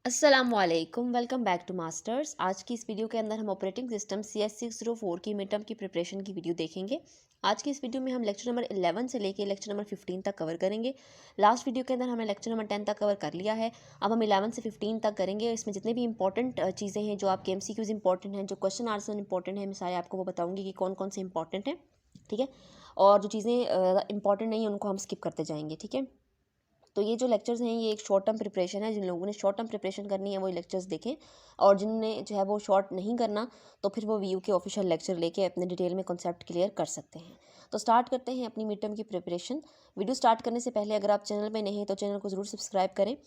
अस्सलामुअलैकुम, welcome back to masters. आज की इस वीडियो के अंदर हम ऑपरेटिंग सिस्टम CS604 की मिड टर्म की प्रिपरेशन की वीडियो देखेंगे। आज की इस वीडियो में हम लेक्चर नंबर 11 से लेके लेक्चर नंबर 15 तक कवर करेंगे। लास्ट वीडियो के अंदर हमने लेक्चर नंबर 10 तक कवर कर लिया है। अब हम 11 से 15 तक करेंगे। इसमें जितने भी इंपॉर्टेंट चीज़ें हैं, जो आपके MCQs इंपॉर्टेंट हैं, जो क्वेश्चन आंसर इंपॉर्टेंट है, मैं सारे आपको वो बताऊँगी कि कौन कौन से इंपॉर्टेंट हैं। ठीक है, और जो चीज़ें इंपॉर्टेंट नहीं है उनको हम स्किप करते जाएंगे। ठीक है, तो ये जो लेक्चर्स हैं ये एक शॉर्ट टर्म प्रिपरेशन है। जिन लोगों ने शॉर्ट टर्म प्रिपरेशन करनी है वो लेक्चर्स देखें, और जिनने जो है वो शॉर्ट नहीं करना तो फिर वो VU के ऑफिशियल लेक्चर लेके अपने डिटेल में कॉन्सेप्ट क्लियर कर सकते हैं। तो स्टार्ट करते हैं अपनी मिड टर्म की प्रिपरेशन। वीडियो स्टार्ट करने से पहले अगर आप चैनल पर नए हैं तो चैनल को ज़रूर सब्सक्राइब करें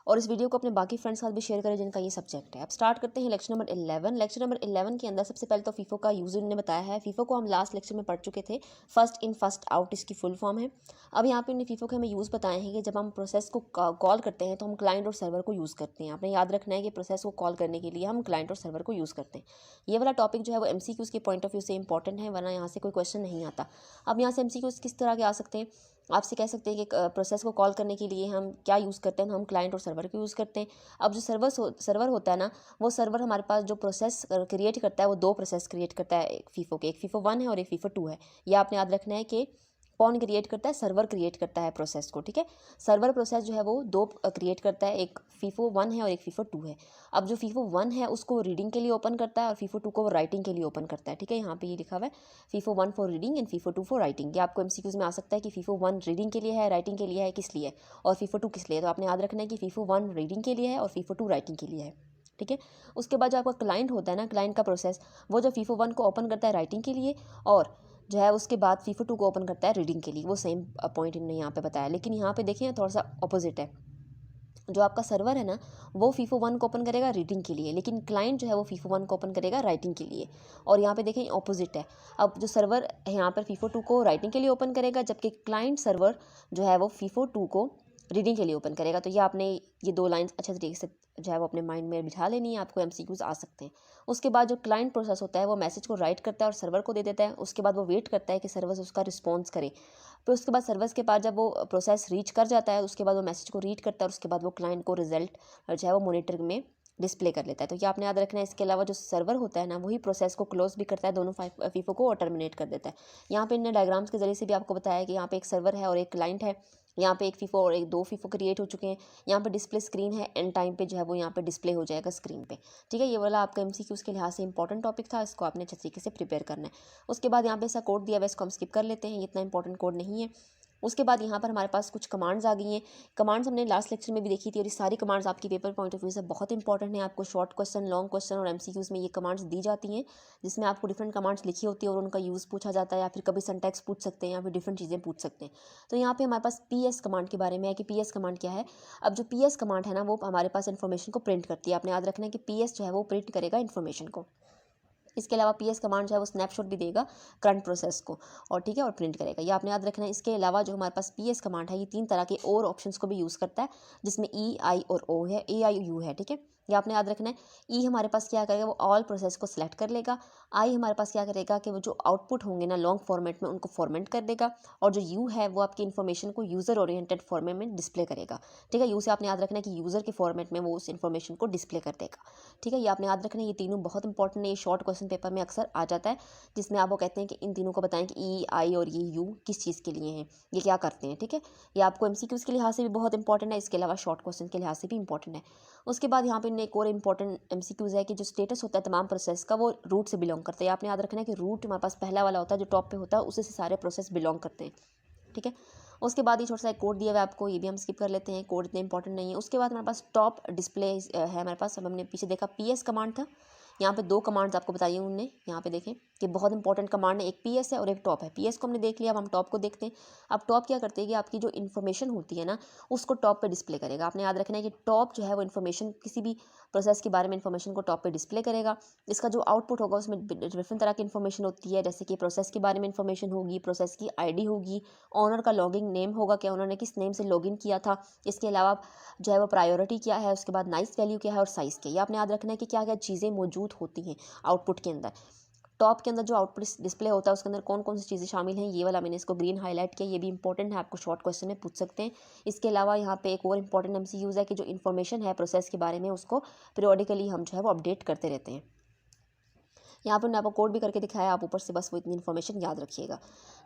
और इस वीडियो को अपने बाकी फ्रेंड्स के साथ भी शेयर करें जिनका ये सब्जेक्ट है। अब स्टार्ट करते हैं लेक्चर नंबर 11। लेक्चर नंबर 11 के अंदर सबसे पहले तो फीफो का यूज़ इन्होंने बताया है। फीफो को हम लास्ट लेक्चर में पढ़ चुके थे। फर्स्ट इन फर्स्ट आउट इसकी फुल फॉर्म है। अब यहाँ पे इन्होंने फीफो के हमें यूज़ बताए हैं कि जब हम प्रोसेस को कॉल करते हैं तो हम क्लाइंट और सर्वर को यूज़ करते हैं। आपने याद रखना है कि प्रोसेस को कॉल करने के लिए हम क्लाइंट और सर्वर को यूज़ करते हैं। ये वाला टॉपिक जो है वो MCQs के पॉइंट ऑफ व्यू से इंपॉर्टेंट है, वरना यहाँ से कोई क्वेश्चन नहीं आता। अब यहाँ से MCQs किस तरह के आ सकते हैं, आपसे कह सकते हैं कि प्रोसेस को कॉल करने के लिए हम क्या यूज़ करते हैं, हम क्लाइंट और सर्वर को यूज़ करते हैं। अब जो सर्वर होता है ना, वो सर्वर हमारे पास जो प्रोसेस क्रिएट करता है वो दो प्रोसेस क्रिएट करता है एक फीफो के, एक फीफो 1 है और एक फीफो 2 है। ये आपने याद रखना है कि कौन क्रिएट करता है, सर्वर क्रिएट करता है प्रोसेस को। ठीक है, सर्वर प्रोसेस जो है वो दो क्रिएट करता है, एक फीफो 1 है और एक फीफो 2 है। अब जो फीफो 1 है उसको रीडिंग के लिए ओपन करता है और फीफो 2 को राइटिंग के लिए ओपन करता है। ठीक है, यहाँ पे ये लिखा हुआ है FIFO 1 for reading and FIFO 2 for writing. ये आपको MCQs में आ सकता है कि फीफो 1 रीडिंग के लिए है, राइटिंग के लिए है, किस लिए, और फीफो 2 किस लिए। तो आपने याद रखना है कि फीफो 1 रीडिंग के लिए है और फीफो 2 राइटिंग के लिए है। ठीक है, उसके बाद जो आपका क्लाइंट होता है ना, क्लाइंट का प्रोसेस, वो जो फीफो 1 को ओपन करता है राइटिंग के लिए, और जो है उसके बाद फीफो 2 को ओपन करता है रीडिंग के लिए। वो सेम पॉइंट इन्होंने यहाँ पे बताया, लेकिन यहाँ पे देखिए थोड़ा सा अपोजिट है। जो आपका सर्वर है ना, वो फीफो 1 को ओपन करेगा रीडिंग के लिए, लेकिन क्लाइंट जो है वो फीफो 1 को ओपन करेगा राइटिंग के लिए। और यहाँ पे देखें ऑपोजिट है। अब जो सर्वर है यहाँ पर फीफो 2 को राइटिंग के लिए ओपन करेगा, जबकि क्लाइंट सर्वर जो है वो फीफो 2 को रीडिंग के लिए ओपन करेगा। तो ये आपने ये दो लाइंस अच्छे तरीके से जो है वो अपने माइंड में बिठा लेनी है, आपको MCQs आ सकते हैं। उसके बाद जो क्लाइंट प्रोसेस होता है वो मैसेज को राइट करता है और सर्वर को दे देता है। उसके बाद वो वेट करता है कि सर्वर उसका रिस्पॉन्स करे। फिर उसके बाद सर्वर्स के पास जब वो प्रोसेस रीच कर जाता है, उसके बाद वो मैसेज को रीड करता है और उसके बाद वो क्लाइंट को रिजल्ट जो है वो मॉनिटर में डिस्प्ले कर लेता है। तो ये आपने याद रखना है। इसके अलावा जो सर्वर होता है ना, वही प्रोसेस को क्लोज भी करता है, दोनों फीफो को, और टर्मिनेट कर देता है। यहाँ पे इन्होंने डायग्राम्स के जरिए से भी आपको बताया है कि यहाँ पे एक सर्वर है और एक क्लाइंट है। यहाँ पे एक फीफो और एक दो फीफो क्रिएट हो चुके हैं। यहाँ पे डिस्प्ले स्क्रीन है, एंड टाइम पे जो है वो यहाँ पे डिस्प्ले हो जाएगा स्क्रीन पे। ठीक है, ये वाला आपका MCQs के लिहाज से इंपॉर्टेंट टॉपिक था, इसको आपने अच्छे तरीके से प्रिपेयर करना है। उसके बाद यहाँ पे ऐसा कोड दिया हुआ है, इसको हम स्किप कर लेते हैं, ये इतना इंपॉर्टेंट कोड नहीं है। उसके बाद यहाँ पर हमारे पास कुछ कमांड्स आ गई हैं। कमांड्स हमने लास्ट लेक्चर में भी देखी थी, और ये सारी कमांड्स आपकी पेपर पॉइंट ऑफ व्यू से बहुत इंपॉर्टेंट है। आपको शॉर्ट क्वेश्चन, लॉन्ग क्वेश्चन और MCQs में ये कमांड्स दी जाती हैं, जिसमें आपको डिफरेंट कमांड्स लिखी होती है और उनका यूज़ पूछा जाता है, या फिर कभी सिंटैक्स पूछ सकते हैं, या फिर डिफरेंट चीज़ें पूछ सकते हैं। तो यहाँ पे हमारे पास PS कमांड के बारे में है कि PS कमांड क्या है। अब जो PS कमांड है ना, वो हमारे पास इन्फॉर्मेशन को प्रिंट करती है। आपने याद रखना है कि PS जो है वो प्रिंट करेगा इन्फॉर्मेशन को। इसके अलावा PS कमांड जो है वो स्नैपशॉट भी देगा करंट प्रोसेस को, और ठीक है, और प्रिंट करेगा। ये आपने याद रखना है। इसके अलावा जो हमारे पास PS कमांड है, ये तीन तरह के और ऑप्शंस को भी यूज़ करता है, जिसमें E, I और O है, A, I, U है। ठीक है, ये आपने याद रखना है। E हमारे पास क्या करेगा, वो ऑल प्रोसेस को सिलेक्ट कर लेगा। I हमारे पास क्या करेगा कि वो जो आउटपुट होंगे ना लॉन्ग फॉर्मेट में, उनको फॉर्मेट कर देगा। और जो U है वो आपकी इन्फॉर्मेशन को यूज़र ओरिएंटेड फॉर्मेट में डिस्प्ले करेगा। ठीक है, U से आपने याद रखना है कि यूज़र के फॉर्मेट में वो उस इन्फॉर्मेशन को डिस्प्ले कर देगा। ठीक है, ये आपने याद रखना है। ये तीनों बहुत इंपॉर्टेंट है, ये शॉर्ट क्वेश्चन पेपर में अक्सर आ जाता है, जिसमें आप वो कहते हैं कि इन तीनों को बताएं कि E, I और ये U किस चीज़ के लिए हैं, ये क्या करते हैं। ठीक है, ये आपको MCQs के लिहाज से भी बहुत इंपॉर्टेंट है, इसके अलावा शॉर्ट क्वेश्चन के लिहाज से भी इंपॉर्टेंट है। उसके बाद यहाँ पे एक और इंपॉर्टेंट MCQs है कि जो स्टेटस होता है तमाम प्रोसेस का, वो रूट से बिलोंग करता है। आपने याद रखना है कि रूट हमारे पास पहला वाला होता है, जो टॉप पे होता है, उसी से सारे प्रोसेस बिलोंग करते हैं। ठीक है, उसके बाद ये छोटा सा एक कोड दिया हुआ है आपको, ये भी हम स्किप कर लेते हैं, कोड इतना इंपॉर्टेंट नहीं है। उसके बाद हमारे पास टॉप डिस्प्ले है हमारे पास। अब हमने पीछे देखा PS कमांड था, यहाँ पे दो कमांड्स आपको बताई हैं उनने। यहाँ पे देखें कि बहुत इंपॉर्टेंट कमांड है, एक PS है और एक टॉप है। PS को हमने देख लिया, अब हम टॉप को देखते हैं। अब टॉप क्या करते हैं कि आपकी जो इन्फॉर्मेशन होती है ना, उसको टॉप पे डिस्प्ले करेगा। आपने याद रखना है कि टॉप जो है वो इन्फॉर्मेशन, किसी भी प्रोसेस के बारे में इन्फॉर्मेशन को टॉप पे डिस्प्ले करेगा। इसका जो आउटपुट होगा उसमें डिफरेंट तरह की इन्फॉर्मेशन होती है, जैसे कि प्रोसेस के बारे में इन्फॉर्मेशन होगी, प्रोसेस की ID होगी, ऑनर का लॉगिंग नेम होगा कि उन्होंने किस नेम से लॉगिन किया था। इसके अलावा जो है वो प्रायोरिटी क्या है, उसके बाद नाइस वैल्यू क्या है और साइज़ क्या है। ये आपने याद रखना है कि क्या क्या चीज़ें मौजूद होती हैं आउटपुट के अंदर। टॉप के अंदर जो आउटपुट डिस्प्ले होता है उसके अंदर कौन कौन सी चीज़ें शामिल हैं, ये वाला मैंने इसको ग्रीन हाईलाइट किया, ये भी इंपॉर्टेंट है, आपको शॉर्ट क्वेश्चन में पूछ सकते हैं। इसके अलावा यहाँ पे एक और इंपॉर्टेंट MCQs है कि जो इन्फॉर्मेशन है प्रोसेस के बारे में उसको पीरियोडिकली हम जो है वो अपडेट करते रहते हैं। यहाँ पर मैंने आपको कोड भी करके दिखाया, आप ऊपर से बस वो इतनी इन्फॉर्मेशन याद रखिएगा।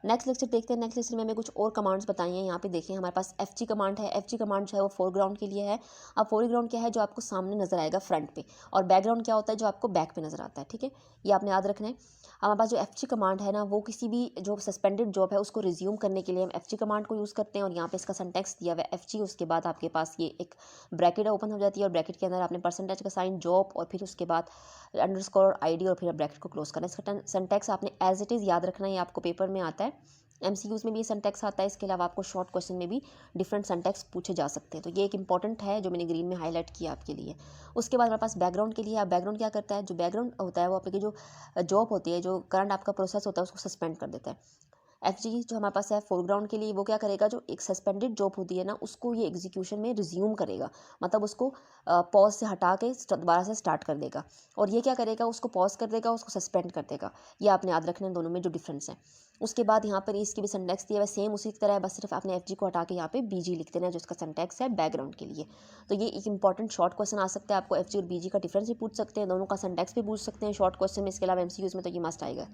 नेक्स्ट लेक्चर देखते हैं। नेक्स्ट लेक्चर में हमें कुछ और कमांड्स बताई हैं। यहाँ पे देखें हमारे पास FG कमांड है। FG कमांड जो है वो फोरग्राउंड के लिए है। अब फोरग्राउंड क्या है, जो आपको सामने नजर आएगा फ्रंट पे, और बैकग्राउंड क्या होता है, जो आपको बैक पे नजर आता है। ठीक है, ये आपने याद रखना है। हमारे पास जो FG कमांड है ना, वो किसी भी जो सस्पेंडेड जॉब है उसको रिज्यूम करने के लिए हम FG कमांड को यूज़ करते हैं। और यहाँ पे इसका सिंटैक्स दिया हुआ है FG, उसके बाद आपके पास ये एक ब्रैकेट ओपन हो जाती है और ब्रैकेट के अंदर आपने परसेंटेज का साइन, जॉब, और फिर उसके बाद अंडरस्कोर ID, और फिर ब्रैकेट को क्लोज करना है। इसका सिंटैक्स आपने एज इट इज़ याद रखना है, ये आपको पेपर में आता है, MCQs में भी ये सिंटैक्स आता है। इसके अलावा आपको शॉर्ट क्वेश्चन में भी डिफरेंट सिंटैक्स पूछे जा सकते हैं। तो ये एक इंपॉर्टेंट है जो मैंने ग्रीन में हाईलाइट किया आपके लिए। उसके बाद हमारे पास बैकग्राउंड के लिए, आप बैकग्राउंड क्या करता है, जो बैकग्राउंड होता है वो आपकी जो जॉब होती है, जो करंट आपका प्रोसेस होता है उसको सस्पेंड कर देता है। FG जो हमारे पास है फोरग्राउंड के लिए, वो क्या करेगा, जो एक सस्पेंडेड जॉब होती है ना उसको ये एग्जीक्यूशन में रिज्यूम करेगा, मतलब उसको पॉज से हटा के दोबारा से स्टार्ट कर देगा। और ये क्या करेगा, उसको पॉज कर देगा, उसको सस्पेंड कर देगा। ये आपने याद रखना है, दोनों में जो डिफरेंस है। उसके बाद यहाँ पर इसकी भी सिंटैक्स दिया है सेम उसी की तरह है, बस सिर्फ आपने FG को हटा के यहाँ पे BG लिख देना है, जो इसका सिंटैक्स है बैकग्राउंड के लिए। तो ये एक इंपॉर्टेंट शॉर्ट क्वेश्चन आ सकता है, आपको FG और BG का डिफरेंस भी पूछ सकते हैं, दोनों का सिंटैक्स भी पूछ सकते हैं शॉर्ट क्वेश्चन में। इसके अलावा MCQs में तो ये मस्ट आएगा।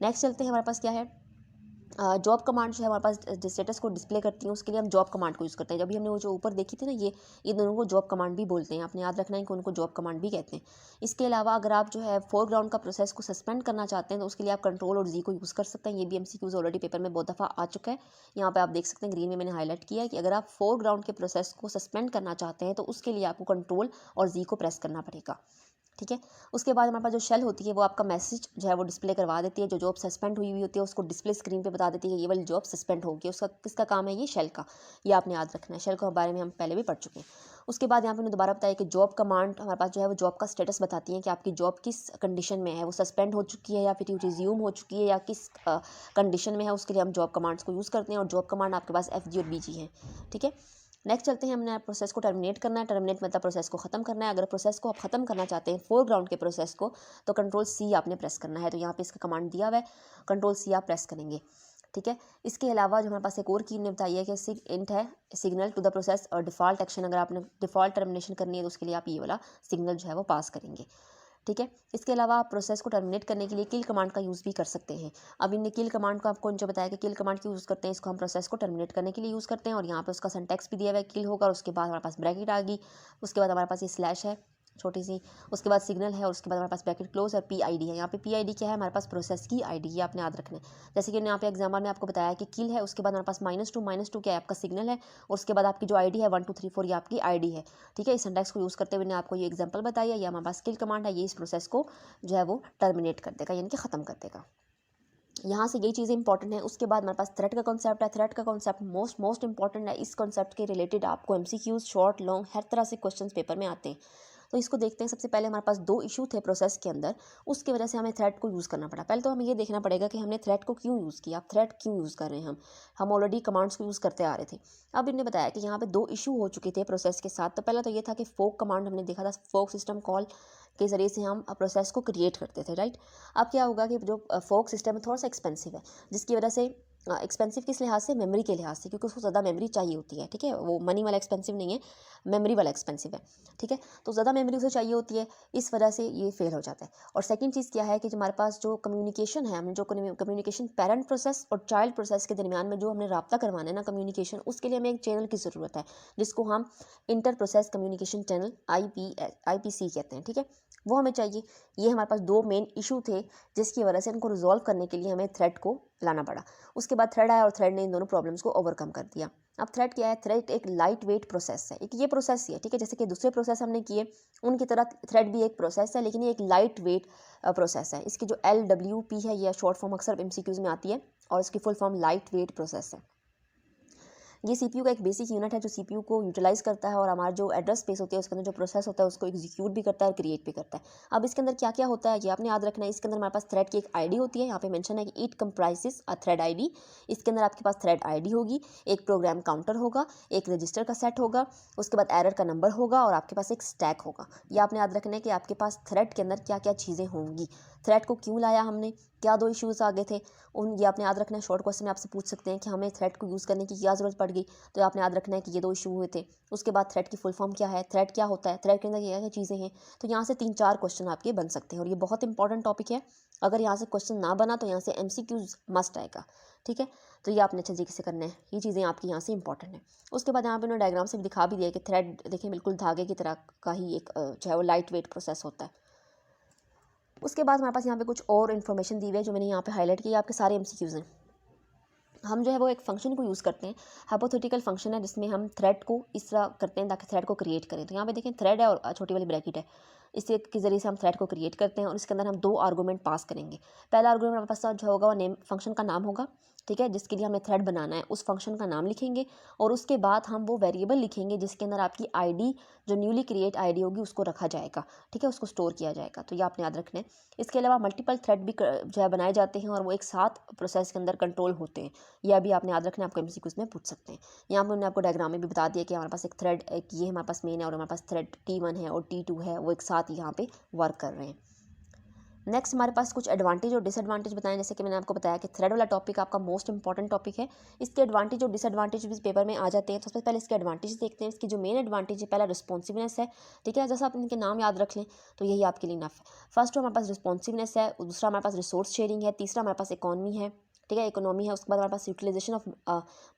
नेक्स्ट चलते हैं, हमारे पास क्या है, जॉब कमांड जो है हमारे पास स्टेटस को डिस्प्ले करती है, उसके लिए हम जॉब कमांड को यूज़ करते हैं। जब भी हमने वो जो ऊपर देखी थी ना, ये दोनों को जॉब कमांड भी बोलते हैं, आपने याद रखना है कि उनको जॉब कमांड भी कहते हैं। इसके अलावा अगर आप जो है फोरग्राउंड का प्रोसेस को सस्पेंड करना चाहते हैं तो उसके लिए आप कंट्रोल और Z को यूज़ कर सकते हैं। ये भी MCQs ऑलरेडी पेपर में बहुत दफ़ा आ चुका है। यहाँ पर आप देख सकते हैं ग्रीन में मैंने हाईलाइट किया है कि अगर आप फोरग्राउंड के प्रोसेस को सस्पेंड करना चाहते हैं तो उसके लिए आपको कंट्रोल और Z को प्रेस करना पड़ेगा। ठीक है, उसके बाद हमारे पास जो शेल होती है वो आपका मैसेज जो है वो डिस्प्ले करवा देती है, जो जॉब सस्पेंड हुई होती है उसको डिस्प्ले स्क्रीन पे बता देती है कि ये वाली जॉब सस्पेंड होगी। उसका किसका काम है, ये शेल का, ये आपने याद रखना है। शेल के बारे में हम पहले भी पढ़ चुके हैं। उसके बाद यहाँ पे दोबारा बताया कि जॉब कमांड हमारे पास जो है वो जॉब का स्टेटस बताती है कि आपकी जॉब किस कंडीशन में है, वो सस्पेंड हो चुकी है या फिर रिज्यूम हो चुकी है या किस कंडीशन में है, उसके लिए हम जॉब कमांड्स को यूज़ करते हैं। और जॉब कमांड आपके पास FG और BG है। ठीक है, नेक्स्ट चलते हैं, हमने प्रोसेस को टर्मिनेट करना है। टर्मिनेट मतलब प्रोसेस को ख़त्म करना है। अगर प्रोसेस को आप ख़त्म करना चाहते हैं फोरग्राउंड के प्रोसेस को, तो कंट्रोल C आपने प्रेस करना है। तो यहाँ पे इसका कमांड दिया हुआ है, कंट्रोल C आप प्रेस करेंगे। ठीक है, इसके अलावा जो हमारे पास एक और की ने बताई है कि सिग इंट है, सिग्नल टू द प्रोसेस और डिफ़ॉल्ट एक्शन, अगर आपने डिफ़ॉल्ट टर्मिनेशन करनी है तो उसके लिए आप ये वाला सिग्नल जो है वो पास करेंगे। ठीक है, इसके अलावा आप प्रोसेस को टर्मिनेट करने के लिए किल कमांड का यूज़ भी कर सकते हैं। अब इनने किल कमांड को आपको जो बताया कि किल कमांड क्यों यूज़ करते हैं, इसको हम प्रोसेस को टर्मिनेट करने के लिए यूज़ करते हैं। और यहाँ पे उसका सिंटैक्स भी दिया हुआ है, किल होगा और उसके बाद हमारे पास ब्रैकेट आ गई, उसके बाद हमारे पास ये स्लैश है छोटी सी, उसके बाद सिग्नल है और उसके बाद हमारे पास ब्रैकेट क्लोज और PID है। यहाँ पे PID क्या है, हमारे पास प्रोसेस की ID, ये आपने याद रखना है। जैसे कि यहाँ पे एग्जाम्पल में आपको बताया कि किल है, उसके बाद हमारे पास -2 क्या है, आपका सिग्नल है, और उसके बाद आपकी जो ID है 1 2 3 4 ये आपकी ID है। ठीक है, इस सिंटैक्स को यूज़ करते हुए मैंने आपको ये एग्जाम्पल बताया। ये हमारे पास किल कमांड है, ये इस प्रोसेस को जो है वो टर्मिनेट कर देगा, यानी कि ख़त्म कर देगा। यहाँ से यही चीज़ें इंपॉर्टेंट है। उसके बाद हमारे पास थ्रेड का कॉन्सेप्ट है। थ्रेड का कॉन्सेप्ट मोस्ट इंपॉर्टेंट है। इस कॉन्सेप्ट के रिलेटेड आपको MCQs शॉर्ट लॉन्ग हर तरह से क्वेश्चंस पेपर में आते हैं। तो इसको देखते हैं। सबसे पहले हमारे पास 2 इशू थे प्रोसेस के अंदर, उसकी वजह से हमें थ्रेड को यूज़ करना पड़ा। पहले तो हमें ये देखना पड़ेगा कि हमने थ्रेड को क्यों यूज़ किया, थ्रेड क्यों यूज़ कर रहे हैं हम ऑलरेडी कमांड्स को यूज़ करते आ रहे थे। अब इन्होंने बताया कि यहाँ पे 2 इशू हो चुके थे प्रोसेस के साथ। तो पहला तो ये था कि फोक कमांड हमने देखा था, फोक सिस्टम कॉल के ज़रिए से हम प्रोसेस को क्रिएट करते थे, राइट। अब क्या होगा कि जो फोक सिस्टम है थोड़ा सा एक्सपेंसिव है, जिसकी वजह से एक्सपेंसिव किस लिहाज से, मेमोरी के लिहाज से, क्योंकि उसको ज़्यादा मेमोरी चाहिए होती है। ठीक है, वो मनी वाला एक्सपेंसिव नहीं है, मेमोरी वाला एक्सपेंसिव है। ठीक है, तो ज़्यादा मेमोरी उसे चाहिए होती है, इस वजह से ये फेल हो जाता है। और सेकंड चीज़ क्या है कि जो हमारे पास जो कम्युनिकेशन है, हमने जो कम्युनिकेशन पेरेंट प्रोसेस और चाइल्ड प्रोसेस के दरमियान में जो हमने रब्ता करवाना है ना कम्युनिकेशन, उसके लिए हमें एक चैनल की ज़रूरत है, जिसको हम inter process communication channel IPC कहते हैं। ठीक है, वो हमें चाहिए। ये हमारे पास 2 मेन इशू थे, जिसकी वजह से इनको रिजॉल्व करने के लिए हमें थ्रेड को लाना पड़ा। उसके बाद थ्रेड आया और थ्रेड ने इन दोनों प्रॉब्लम्स को ओवरकम कर दिया। अब थ्रेड क्या है, थ्रेड एक लाइट वेट प्रोसेस है, एक ये प्रोसेस ही है। ठीक है, जैसे कि दूसरे प्रोसेस हमने किए उनकी तरह थ्रेड भी एक प्रोसेस है, लेकिन ये एक लाइट वेट प्रोसेस है। इसकी जो LWP है, यह शॉर्ट फॉर्म अक्सर MCQs में आती है और इसकी full form light weight process है। ये सीपीयू का एक बेसिक यूनिट है जो सीपीयू को यूटिलाइज करता है और हमारा जो एड्रेस स्पेस होती है उसके अंदर जो प्रोसेस होता है उसको एग्जीक्यूट भी करता है और क्रिएट भी करता है। अब इसके अंदर क्या क्या होता है ये आपने याद रखना है। इसके अंदर हमारे पास थ्रेड की एक आईडी होती है, यहाँ पे मेंशन है कि it comprises a thread ID. इसके अंदर आपके पास थ्रेड आईडी होगी, एक प्रोग्राम काउंटर होगा, एक रजिस्टर का सेट होगा, उसके बाद एरर का नंबर होगा और आपके पास एक स्टैक होगा। ये आपने याद रखना है कि आपके पास थ्रेड के अंदर क्या क्या चीज़ें होंगी, थ्रेड को क्यों लाया हमने, क्या दो इश्यूज आ गए थे उन, ये आपने याद रखना है। शॉर्ट क्वेश्चन में आपसे पूछ सकते हैं कि हमें थ्रेड को यूज़ करने की क्या ज़रूरत पड़ गई, तो आपने याद रखना है कि ये दो इशू हुए थे। उसके बाद थ्रेड की फुल फॉर्म क्या है, थ्रेड क्या होता है, थ्रेड के अंदर क्या क्या चीज़ें हैं। तो यहाँ से 3-4 क्वेश्चन आपके बन सकते हैं और ये बहुत इंपॉर्टेंट टॉपिक है। अगर यहाँ से क्वेश्चन ना बना तो यहाँ से MCQs मस्ट आएगा, ठीक है। तो ये आपने अच्छे तरीके से करना है, ये चीज़ें आपकी यहाँ से इंपॉर्टेंट है। उसके बाद यहाँ पे उन्होंने डायग्राम से भी दिखा भी दिया कि थ्रेड देखें बिल्कुल धागे की तरह का ही एक जो है वो लाइट वेट प्रोसेस होता है। उसके बाद हमारे पास यहाँ पे कुछ और इन्फॉर्मेशन दी हुई है जो मैंने यहाँ पे हाईलाइट की, आपके सारे MCQs हैं। हम जो है वो एक फंक्शन को यूज़ करते हैं, हाइपोथेटिकल फंक्शन है जिसमें हम थ्रेड को इस तरह करते हैं ताकि थ्रेड को क्रिएट करें। तो यहाँ पे देखें थ्रेड है और छोटी वाली ब्रैकेट है, इससे के ज़रिए से हम थ्रेड को क्रिएट करते हैं और इसके अंदर हम 2 आर्गूमेंट पास करेंगे। पहला आर्गूमेंट हमारे पास जो होगा वो नेम फंक्शन का नाम होगा, ठीक है, जिसके लिए हमें थ्रेड बनाना है, उस फंक्शन का नाम लिखेंगे और उसके बाद हम वो वेरिएबल लिखेंगे जिसके अंदर आपकी आईडी जो न्यूली क्रिएट आईडी होगी उसको रखा जाएगा, ठीक है, उसको स्टोर किया जाएगा। तो ये आपने याद रखना है। इसके अलावा मल्टीपल थ्रेड भी जो है बनाए जाते हैं और वो एक साथ प्रोसेस के अंदर कंट्रोल होते हैं, यह भी आपने याद रखना है, आपको MCQs में पूछ सकते हैं। यहाँ पर उन्होंने आपको डायग्राम में भी बता दिया कि हमारे पास एक थ्रेड एक ये हमारे पास मेन है और हमारे पास थ्रेड T1 है और T2 है, वो एक साथ यहाँ पे वर्क कर रहे हैं। नेक्स्ट हमारे पास कुछ एडवांटेज और डिसएडवांटेज बताएं। जैसे कि मैंने आपको बताया कि थ्रेड वाला टॉपिक आपका मोस्ट इंपॉर्टेंट टॉपिक है। इसके एडवांटेज और डिसएडवांटेज भी इस पेपर में आ जाते हैं। तो सबसे पहले इसके एडवांटेज देखते हैं। इसकी जो मेन एडवांटेज है, पहला रिस्पॉन्सिवनेस है, ठीक है, जैसा आप इनके नाम याद रख लें तो यही आपके लिए इनफ है। फर्स्ट हमारे पास रिस्पॉन्सिवनेस है, दूसरा हमारे पास रिसोर्स शेयरिंग है, तीसरा हमारे पास इकोनॉमी है, ठीक है, इकोनॉमी है। उसके बाद हमारे पास utilisation of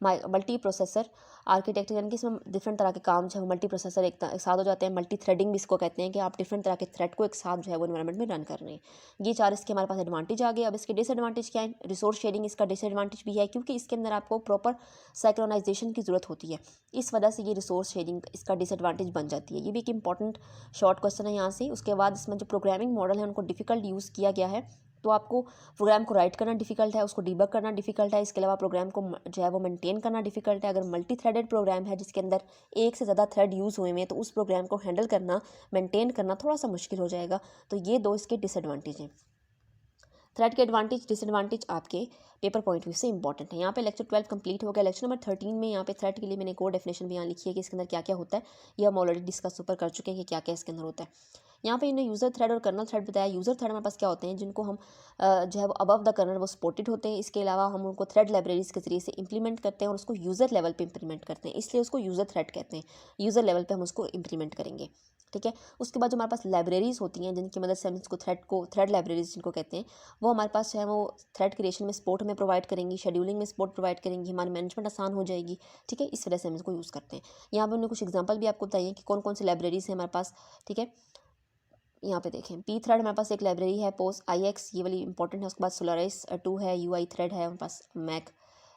multiprocessor architecture, यानी कि इसमें डिफरेंट तरह के काम जो है मल्टी प्रोसेसर एक साथ हो जाते हैं। मल्टी थ्रेडिंग भी इसको कहते हैं कि आप डिफरेंट तरह के थ्रेड को एक साथ जो है वो एनवायरनमेंट में रन कर रहे हैं। ये 4 इसके हमारे पास एडवांटेज आ गए। अब इसके डिसएडवांटेज क्या है? रिसोर्स शेयरिंग इसका डिसएडवांटेज भी है क्योंकि इसके अंदर आपको प्रॉपर साइक्रोनाइजेशन की ज़रूरत होती है, इस वजह से ये रिसोर्स शेयरिंग इसका डिसएडवांटेज बन जाती है। ये भी एक इंपॉर्टेंट शॉर्ट क्वेश्चन है यहाँ से। उसके बाद इसमें जो प्रोग्रामिंग मॉडल है उनको डिफिकल्ट यूज़ किया गया है, तो आपको प्रोग्राम को राइट करना डिफिकल्ट है, उसको डिबग करना डिफिकल्ट है। इसके अलावा प्रोग्राम को जो है वो मेंटेन करना डिफिकल्ट है। अगर मल्टी थ्रेडेड प्रोग्राम है जिसके अंदर एक से ज़्यादा थ्रेड यूज़ हुए हैं तो उस प्रोग्राम को हैंडल करना, मेंटेन करना थोड़ा सा मुश्किल हो जाएगा। तो ये 2 इसके डिसएडवांटेज हैं। थ्रेड के एडवांटेज डिसएडवांटेज आपके पेपर पॉइंट व्यू से इंपॉर्टेंट है। यहाँ पे लेक्चर 12 कंप्लीट हो गया। लेक्चर नंबर 13 में यहाँ पे थ्रेड के लिए मैंने एक और डेफिनेशन भी यहाँ लिखी है कि इसके अंदर क्या क्या होता है। ये हम ऑलरेडी डिस्कस ऊपर कर चुके हैं कि क्या क्या इसके अंदर होता है। यहाँ पे इन्हें यूज़र थ्रेड और कर्नल थ्रेड बताया। यूज़र थ्रेड हमारे पास क्या होते हैं, जिनको हम जो है वो अबव द कर्नल वो सपोर्टेड होते हैं। इसके अलावा हम उनको थ्रेड लाइब्रेरीज के जरिए से इंप्लीमेंट करते हैं और उसको यूज़र लेवल पे इंप्लीमेंट करते हैं, इसलिए उसको यूज़र थ्रेड कहते हैं। यूज़र लेवल पे हम उसको इंप्लीमेंट करेंगे, ठीक है। उसके बाद जो हमारे पास लाइब्रेरीज होती हैं जिनकी मदद से हम इसको थ्रेड लाइब्रेरीज जिनको कहते हैं, वो हमारे पास जो है वो थ्रेड क्रिएशन में सपोर्ट हमें प्रोवाइड करेंगी, शेड्यूलिंग में सपोर्ट प्रोवाइड करेंगी, हमारी मैनेजमेंट आसान हो जाएगी, ठीक है। इस वजह से हम इसको यूज़ करते हैं। यहाँ पर उन्होंने कुछ एग्जाम्पल भी आपको बताइए कि कौन कौन सी लाइब्रेरीज हैं हमारे पास, ठीक है। यहाँ पे देखें पी थ्रेड हमारे पास एक लाइब्रेरी है, पोस्ट IX ये वाली इंपॉर्टेंट है। उसके बाद सोलारिस 2 है, UI थ्रेड है हमारे पास,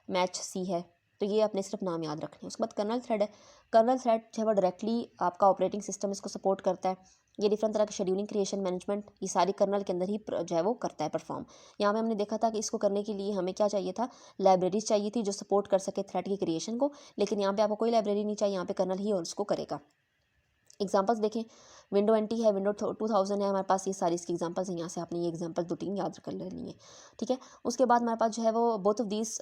मैच C है। तो ये अपने सिर्फ नाम याद रखने हैं। उसके बाद कर्नल थ्रेड है। कर्नल थ्रेड जो है वो डायरेक्टली आपका ऑपरेटिंग सिस्टम इसको सपोर्ट करता है। ये डिफरेंट तरह की शेड्यूलिंग, क्रिएशन, मैनेजमेंट ये सारी कर्नल के अंदर ही जो है वो करता है परफॉर्म। यहाँ पे हमने देखा था कि इसको करने के लिए हमें क्या चाहिए था, लाइब्रेरीज चाहिए थी जो सपोर्ट कर सके थ्रेड की क्रिएशन को, लेकिन यहाँ पे आपको कोई लाइब्रेरी नहीं चाहिए, यहाँ पे कर्नल ही और उसको करेगा। एग्जांपल्स देखें, विंडो NT है, विंडो 2000 है हमारे पास, ये सारी इसकी एग्जांपल्स हैं। यहाँ से आपने ये एग्जांपल 2-3 याद कर लेनी है, ठीक है। उसके बाद हमारे पास जो है वो both of these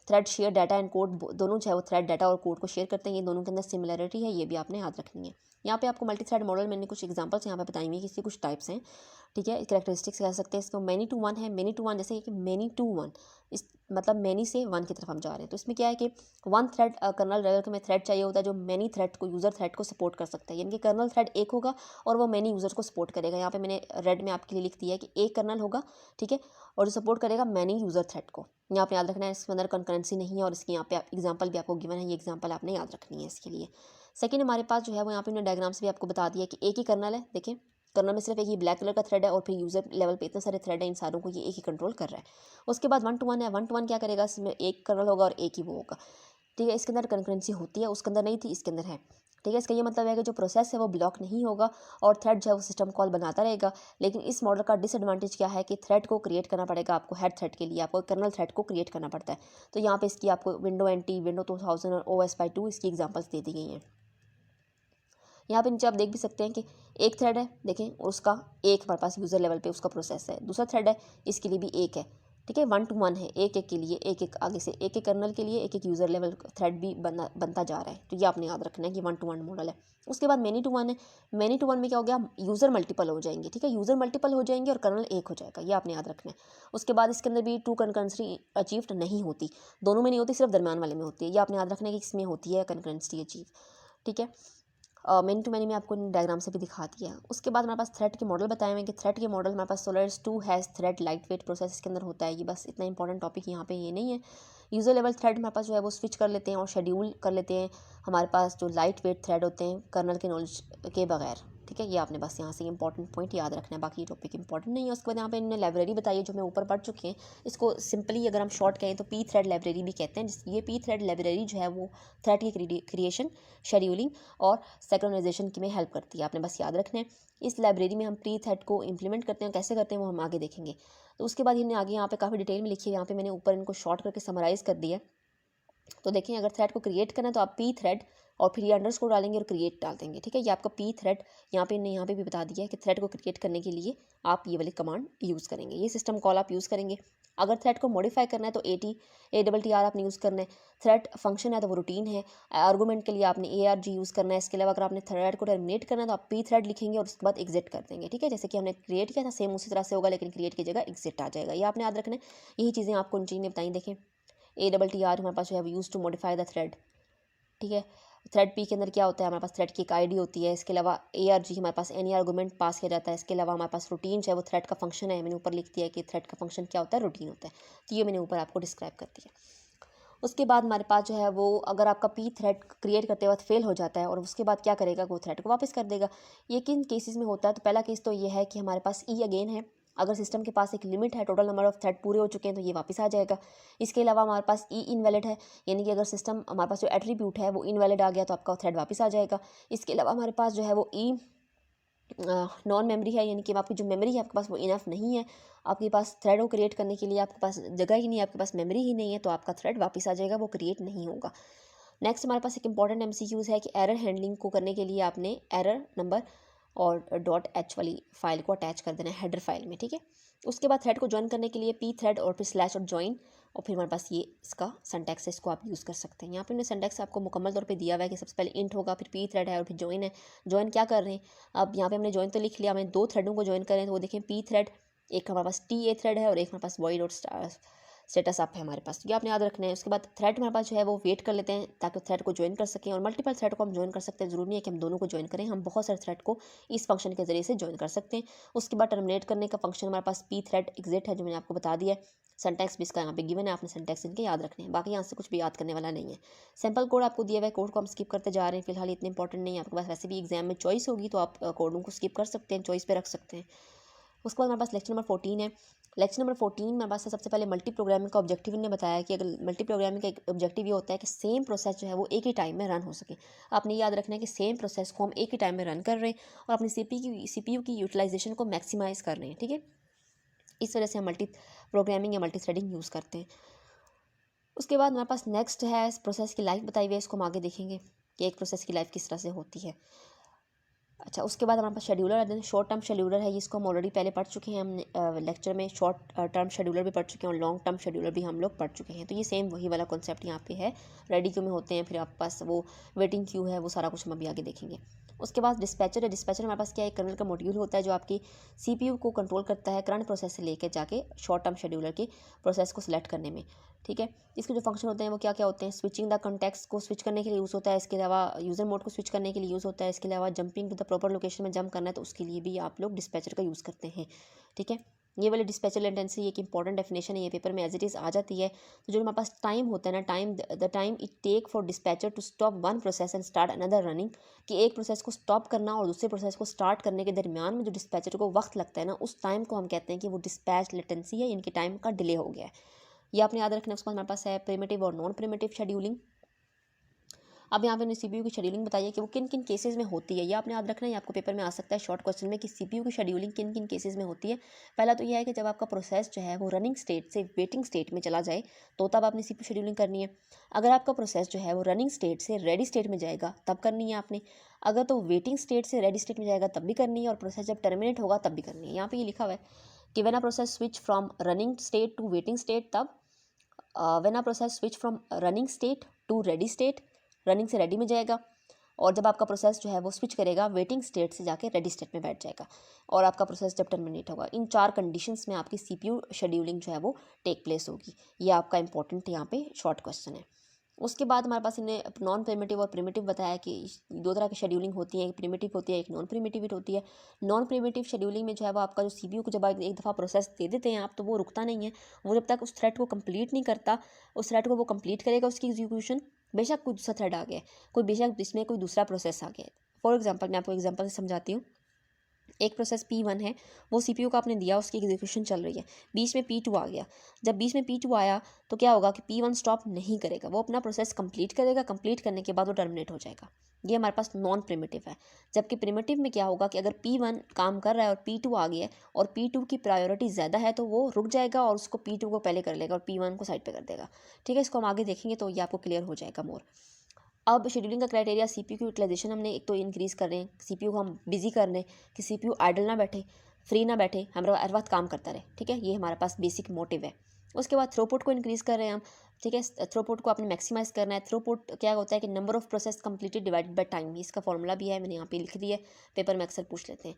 thread share data and code, दोनों जो है वो थ्रेड डाटा और कोड को शेयर करते हैं। ये दोनों के अंदर सिमिलरिटी है, ये भी आपने याद रखनी है। यहाँ पे आपको मल्टी थ्रेड मॉडल मैंने कुछ एग्जांपल्स यहाँ पे बताई हुई है, इसके कुछ टाइप्स हैं, ठीक है, कैरेक्टरिस्टिक्स कह सकते हैं इसको। मैनी टू वन है, मैनी टू वन जैसे कि मैनी टू वन, इस मतलब मैनी से वन की तरफ हम जा रहे हैं। तो इसमें क्या है कि वन थ्रेड कर्नल लेवल में थ्रेड चाहिए होता है जो मैनी थ्रेड को, यूज़र थ्रेड को सपोर्ट कर सकता है, यानी कि कर्नल थ्रेड एक होगा और वो मैनी यूज़र को सपोर्ट करेगा। यहाँ पे मैंने रेड में आपके लिए लिख दिया है कि एक कर्नल होगा, ठीक है, और जो सपोर्ट करेगा मैनी यूज़र थ्रेड को। यहाँ पे याद रखना है इसके अंदर कंकरेंसी नहीं है और इसकी यहाँ पे एग्जांपल भी आपको गिवन है, ये एग्जांपल आपने याद रखनी है इसके लिए। सेकंड हमारे पास जो है वो यहाँ पे उन्होंने डायग्राम्स भी आपको बता दिया कि एक ही कर्नल है। देखें कर्नल में सिर्फ एक ही ब्लैक कलर का थ्रेड है और फिर यूज़र लेवल पे इतने सारे थ्रेड हैं, इन सारों को ये एक ही कंट्रोल कर रहा है। उसके बाद 1-to-1 है। 1-to-1 क्या करेगा, इसमें एक कर्नल होगा और एक ही वो होगा, ठीक है। इसके अंदर कंकरेंसी होती है, उसके अंदर नहीं थी, इसके अंदर है, ठीक है। इसका ये मतलब है कि जो प्रोसेस है वो ब्लॉक नहीं होगा और थ्रेड जो है वो सिस्टम कॉल बनाता रहेगा। लेकिन इस मॉडल का डिसएडवांटेज क्या है कि थ्रेड को क्रिएट करना पड़ेगा आपको, हेड थ्रेड के लिए आपको कर्नल थ्रेड को क्रिएट करना पड़ता है। तो यहाँ पे इसकी आपको विंडो NT, विंडो 2000 और OS/2 इसकी एग्जांपल्स दे दी गई हैं। यहाँ पे नीचे आप देख भी सकते हैं कि एक थ्रेड है, देखें, और उसका एक हमारे पास यूज़र लेवल पे उसका प्रोसेस है। दूसरा थ्रेड है, इसके लिए भी एक है, ठीक है, 1 to 1 है, एक एक के लिए, एक एक आगे से एक एक कर्नल के लिए एक एक यूज़र लेवल थ्रेड भी बनता जा रहा है। तो ये आपने याद रखना है कि 1 to 1 मॉडल है। उसके बाद मैनी टू वन है। मैनी टू वन में क्या हो गया, यूज़र मल्टीपल हो जाएंगे, ठीक है, यूज़र मल्टीपल हो जाएंगे और कर्नल एक हो जाएगा, ये आपने याद रखना है। उसके बाद इसके अंदर भी टू कंकरेंसी अचीव्ड नहीं होती, दोनों में नहीं होती, सिर्फ दरम्यान वाले में होती है। ये आपने याद रखना है कि इसमें होती है कंकरेंसी अचीव, ठीक है। मैनी टू मैनी में आपको डायग्राम से भी दिखा दिया। उसके बाद हमारे पास थ्रेड के मॉडल बताए हुए हैं कि थ्रेड के मॉडल हमारे पास Solaris 2 has thread lightweight process इसके अंदर होता है। ये बस इतना इंपॉर्टेंट टॉपिक यहाँ पे ये नहीं है। यूज़र लेवल थ्रेड हमारे पास जो है वो स्विच कर लेते हैं और शेड्यूल कर लेते हैं हमारे पास जो लाइट वेट थ्रेड होते हैं कर्नल के नॉलेज के बगैर, ठीक है। ये आपने बस यहाँ से इंपॉर्टेंट पॉइंट याद रखना है, बाकी ये टॉपिक इंपॉर्टेंट नहीं है। उसके बाद यहाँ पे इन्होंने लाइब्रेरी बताई है जो मैं ऊपर पढ़ चुके हैं। इसको सिंपली अगर हम शॉर्ट कहें तो पी थ्रेड लाइब्रेरी भी कहते हैं। ये पी थ्रेड लाइब्रेरी जो है वो थ्रेड की क्रिएशन, शेड्यूलिंग और सिंक्रोनाइजेशन में हेल्प करती है, आपने बस याद रखना है। इस लाइब्रेरी में हम प्री थ्रेड को इंप्लीमेंट करते हैं, कैसे करते हैं वो हम आगे देखेंगे। तो उसके बाद इन्हें आगे यहाँ पे काफ़ी डिटेल में लिखी है, यहाँ पे मैंने ऊपर इनको शॉर्ट करके समराइज़ कर दिया। तो देखें, अगर थ्रेड को क्रिएट करना है तो आप पी थ्रेड और फिर ये अंडरस्कोर डालेंगे और क्रिएट डाल देंगे, ठीक है। ये आपका पी थ्रेड यहाँ पे भी बता दिया है कि थ्रेड को क्रिएट करने के लिए आप ये वाली कमांड यूज़ करेंगे, ये सिस्टम कॉल आप यूज़ करेंगे। अगर थ्रेड को मॉडिफाई करना है तो ATR आपने यूज़ करना है। थ्रेड फंक्शन है तो वो रूटीन है। आर्गूमेंट के लिए आपने ARG यूज़ करना है। इसके अलावा अगर आपने थ्रेड को टर्मिनेट करना है तो आप पी थ्रेड लिखेंगे और उसके बाद एग्जिट कर देंगे, ठीक है। जैसे कि हमने क्रिएट किया था सेम उसी तरह से होगा, लेकिन क्रिएट की जगह एग्जिट आ जाएगा, ये आपने याद रखना है। यही चीज़ें आपको उन चीज़ में बताई। देखें, ATR हमारे पास जो है use to modify the thread, ठीक है। थ्रेड पी के अंदर क्या होता है, हमारे पास थ्रेड की एक आईडी होती है। इसके अलावा ARG हमारे पास एनी आर्गूमेंट पास किया जाता है। इसके अलावा हमारे पास रूटीन है, वो थ्रेड का फंक्शन है। मैंने ऊपर लिख दिया है कि थ्रेड का फंक्शन क्या होता है, रूटीन होता है। तो ये मैंने ऊपर आपको डिस्क्राइब कर दिया। उसके बाद हमारे पास जो है वो अगर आपका पी थ्रेड क्रिएट करते वक्त फेल हो जाता है और उसके बाद क्या करेगा, वो थ्रेड को वापस कर देगा। ये किन केसेस में होता है, तो पहला केस तो ये है कि हमारे पास अगेन है। अगर सिस्टम के पास एक लिमिट है, टोटल नंबर ऑफ थ्रेड पूरे हो चुके हैं तो ये वापस आ जाएगा। इसके अलावा हमारे पास इनवैलिड है, यानी कि अगर सिस्टम हमारे पास जो एट्रीब्यूट है वो इनवैलिड आ गया तो आपका थ्रेड वापस आ जाएगा। इसके अलावा हमारे पास जो है वो नॉन मेमोरी है, यानी कि आपकी जो मेमोरी है आपके पास वो इनफ नहीं है, आपके पास थ्रेड को क्रिएट करने के लिए आपके पास जगह ही नहीं है, आपके पास मेमोरी ही नहीं है, तो आपका थ्रेड वापस आ जाएगा, वो क्रिएट नहीं होगा। नेक्स्ट हमारे पास एक इंपॉर्टेंट MCQs है कि एरर हैंडलिंग को करने के लिए आपने एरर नंबर और .h वाली फाइल को अटैच कर देना है हेडर फाइल में, ठीक है। उसके बाद थ्रेड को ज्वाइन करने के लिए पी थ्रेड और फिर स्लैश और ज्वाइन, और फिर हमारे पास ये इसका सिंटैक्स है, इसको आप यूज़ कर सकते हैं। यहाँ पे हमने सिंटैक्स आपको मुकम्मल तौर पे दिया हुआ है कि सबसे पहले इंट होगा, फिर पी थ्रेड है और फिर ज्वाइन है। ज्वाइन क्या कर रहे हैं, अब यहाँ पे हमने ज्वाइन तो लिख लिया, हमें दो थ्रेडों को ज्वाइन करें तो वो देखें पी थ्रेड, एक हमारे पास TA थ्रेड है और एक हमारे पास वॉइड और स्टेटस अप है हमारे पास, ये आपने याद रखना है। उसके बाद थ्रेड हमारे पास जो है वो वेट कर लेते हैं ताकि थ्रेड को ज्वाइन कर सकें, और मल्टीपल थ्रेड को हम ज्वाइन कर सकते हैं, ज़रूरी नहीं है कि हम दोनों को ज्वाइन करें, हम बहुत सारे थ्रेड को इस फंक्शन के जरिए से ज्वाइन कर सकते हैं। उसके बाद टर्मिनेट करने का फंक्शन हमारे पास पी थ्रेड एग्जिट है, जो मैंने आपको बता दिया है। सिंटैक्स भी इसका यहाँ पे गिवन है, आपने सिंटैक्स इनके याद रखने हैं, बाकी यहाँ से कुछ भी याद करने वाला नहीं है। सिंपल कोड आपको दिया हुआ है, कोड को हम स्किप करते जा रहे हैं, फिलहाल इतने इंपॉर्टेंट नहीं है। आपके पास वैसे भी एग्जाम में चॉइस होगी तो आप कोडों को स्किप कर सकते हैं, चॉइस पे रख सकते हैं। उसके बाद हमारे पास लेक्चर नंबर 14 है। लेक्चर नंबर 14 में हमारे पास सबसे पहले मल्टी प्रोग्रामिंग का ऑब्जेक्टिव इन्होंने बताया कि अगर मल्टी प्रोग्रामिंग का एक ऑब्जेक्टिव ये होता है कि सेम प्रोसेस जो है वो एक ही टाइम में रन हो सके। आपने याद रखना है कि सेम प्रोसेस को हम एक ही टाइम में रन कर रहे हैं और अपनी CPU की यूटिलाइजेशन को मैक्सिमाइज़ कर रहे हैं, ठीक है। इस वजह से हम मल्टी प्रोग्रामिंग या मल्टी थ्रेडिंग यूज़ करते हैं। उसके बाद हमारे पास नेक्स्ट है प्रोसेस की लाइफ बताई हुई है, इसको हम आगे देखेंगे कि एक प्रोसेस की लाइफ किस तरह से होती है। अच्छा, उसके बाद हमारे पास शेड्यूलर है, शॉर्ट टर्म शेड्यूलर है, इसको हम ऑलरेडी पहले पढ़ चुके हैं, हमने लेक्चर में शॉर्ट टर्म शेड्यूलर भी पढ़ चुके हैं और लॉन्ग टर्म शेड्यूलर भी हम लोग पढ़ चुके हैं। तो ये सेम वही वाला कॉन्सेप्ट यहाँ पे है, रेडी क्यू में होते हैं, फिर आपके पास वो वेटिंग क्यू है, वो सारा कुछ हम अभी आगे देखेंगे। उसके बाद डिस्पैचर है। डिस्पैचर हमारे पास क्या है, कर्नल का मॉड्यूल होता है जो आपकी CPU को कंट्रोल करता है करंट प्रोसेस से लेकर जाके शॉर्ट टर्म शेड्यूलर के प्रोसेस को सिलेक्ट करने में, ठीक है। इसके जो फंक्शन होते हैं वो क्या क्या होते हैं, स्विचिंग द कॉन्टेक्स्ट को स्विच करने के लिए यूज़ होता है, इसके अलावा यूज़र मोड को स्विच करने के लिए यूज़ होता है, इसके अलावा jumping to the proper location में जंप करना है तो उसके लिए भी आप लोग डिस्पैचर का यूज़ करते हैं, ठीक है। ये वाली डिस्पैचर लेटेंसी एक इंपॉर्टेंट डेफिनेशन है, ये पेपर में एज इट इज़ आ जाती है। तो जो हमारे पास टाइम होता है ना, the time it take for dispatcher to stop one process and start another running, कि एक प्रोसेस को स्टॉप करना और दूसरे प्रोसेस को स्टार्ट करने के दरमियान में जो डिस्पैचर को वक्त लगता है ना, उस टाइम को हम कहते हैं कि वो डिस्पैच लेटेंसी है, इनके टाइम का डिले हो गया है, ये आपने याद रखना है। उसके बाद हमारे पास है प्रिमिटिव और नॉन प्रिमिटिव शेड्यूलिंग। अब यहाँ पे CPU की शेड्यूलिंग बताइए कि वो किन किन केसेस में होती है। ये आपने याद रखना है, आपको पेपर में आ सकता है शॉर्ट क्वेश्चन में कि CPU की शेड्यूलिंग किन किन केसेस में होती है। पहला तो यह है कि जब आपका प्रोसेस जो है वो रनिंग स्टेट से वेटिंग स्टेट में चला जाए तो तब आपने CPU शेड्यूलिंग करनी है। अगर आपका प्रोसेस जो है वो रनिंग स्टेट से रेडी स्टेट में जाएगा तब करनी है आपने। अगर तो वेटिंग स्टेट से रेडी स्टेट में जाएगा तब भी करनी है, और प्रोसेस जब टर्मिनेट होगा तब भी करनी है। यहाँ पे ये लिखा हुआ है कि when a process switch from running state to waiting state, तब when a process switch from running state to ready state, running से रेडी में जाएगा, और जब आपका प्रोसेस जो है वो स्विच करेगा वेटिंग स्टेट से जाके रेडी स्टेट में बैठ जाएगा, और आपका प्रोसेस जब टर्मिनेट होगा। इन 4 कंडीशंस में आपकी CPU शेड्यूलिंग जो है वो टेक प्लेस होगी। ये आपका इंपॉर्टेंट यहाँ पे शॉर्ट क्वेश्चन है। उसके बाद हमारे पास इन्हें नॉन प्रिमिटिव और प्रिमिटिव बताया कि 2 तरह की शेड्यूलिंग होती है, एक प्रिमिटिव होती है, एक नॉन प्रिमिटिव होती है। नॉन प्रिमिटिव शेड्यूलिंग में जो है वो आपका जो CPU को जब आप एक दफ़ा प्रोसेस दे देते हैं आप, तो वो रुकता नहीं है। वो जब तक उस थ्रेड को कंप्लीट नहीं करता, उस थ्रेड को वो कंप्लीट करेगा उसकी एग्जीक्यूशन, बेशक कोई दूसरा थ्रेड आ गया, कोई बेशक इसमें कोई दूसरा प्रोसेस आ गया। फॉर एग्जाम्पल मैं आपको एग्जाम्पल से समझाती हूँ। एक प्रोसेस P1 है, वो CPU को आपने दिया, उसकी एग्जीक्यूशन चल रही है, बीच में P2 आ गया। जब बीच में P2 आया तो क्या होगा कि P1 स्टॉप नहीं करेगा, वो अपना प्रोसेस कंप्लीट करेगा, कंप्लीट करने के बाद वो टर्मिनेट हो जाएगा। ये हमारे पास नॉन प्रिमिटिव है। जबकि प्रिमिटिव में क्या होगा कि अगर P1 काम कर रहा है और P2 आ गया है और P2 की प्रायोरिटी ज़्यादा है तो वो रुक जाएगा और उसको P2 को पहले कर लेगा और P1 को साइड पर कर देगा। ठीक है, इसको हम आगे देखेंगे तो ये आपको क्लियर हो जाएगा मोर। अब शेड्यूलिंग का क्राइटेरिया, CPU की यूटिलाइजेशन हमने एक तो इंक्रीज़ कर रहे हैं, CPU को हम बिजी कर रहे हैं कि CPU आइडल ना बैठे, फ्री ना बैठे, हमारा हर वक्त काम करता रहे। ठीक है, ये हमारे पास बेसिक मोटिव है। उसके बाद थ्रूपुट को इंक्रीज़ कर रहे हैं हम। ठीक है, थ्रूपुट को आपने मैक्सिमाइज़ करना है। थ्रूपुट क्या होता है कि number of process completed divided by time, इसका फॉर्मूला भी है, मैंने यहाँ पे लिख दिया है, पेपर में अक्सर पूछ लेते हैं।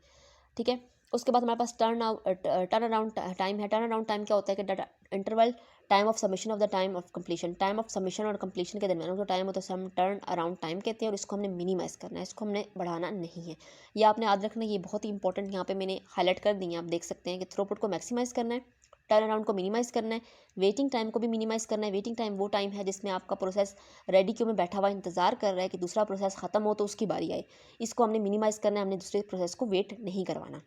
ठीक है, उसके बाद हमारे पास टर्न अराउंड टाइम है। टर्न अराउंड टाइम क्या होता है कि data interval time of submission of the time of completion, time of submission और कंप्लीशन के दरमियान जो टाइम होता है हम टर्न अराउंड टाइम कहते हैं, और इसको हमने मिनिमाइज़ करना है, इसको हमने बढ़ाना नहीं है। ये आपने याद रखना है, ये बहुत ही इंपॉर्टेंट यहाँ पे मैंने हाईलाइट कर दी है। आप देख सकते हैं कि थ्रूपुट को मैक्सिमाइज़ करना है, टर्न अराउंड को मिनिमाइज़ करना है, वेटिंग टाइम को भी मिनिमाइज़ करना है। वेटिंग टाइम वो टाइम है जिसमें आपका प्रोसेस रेडी क्यू में बैठा हुआ इंतजार कर रहा है कि दूसरा प्रोसेस ख़त्म हो तो उसकी बारी आए, इसको हमने मिनिमाइज़ करना है, हमने दूसरे प्रोसेस को वेट नहीं करवाना।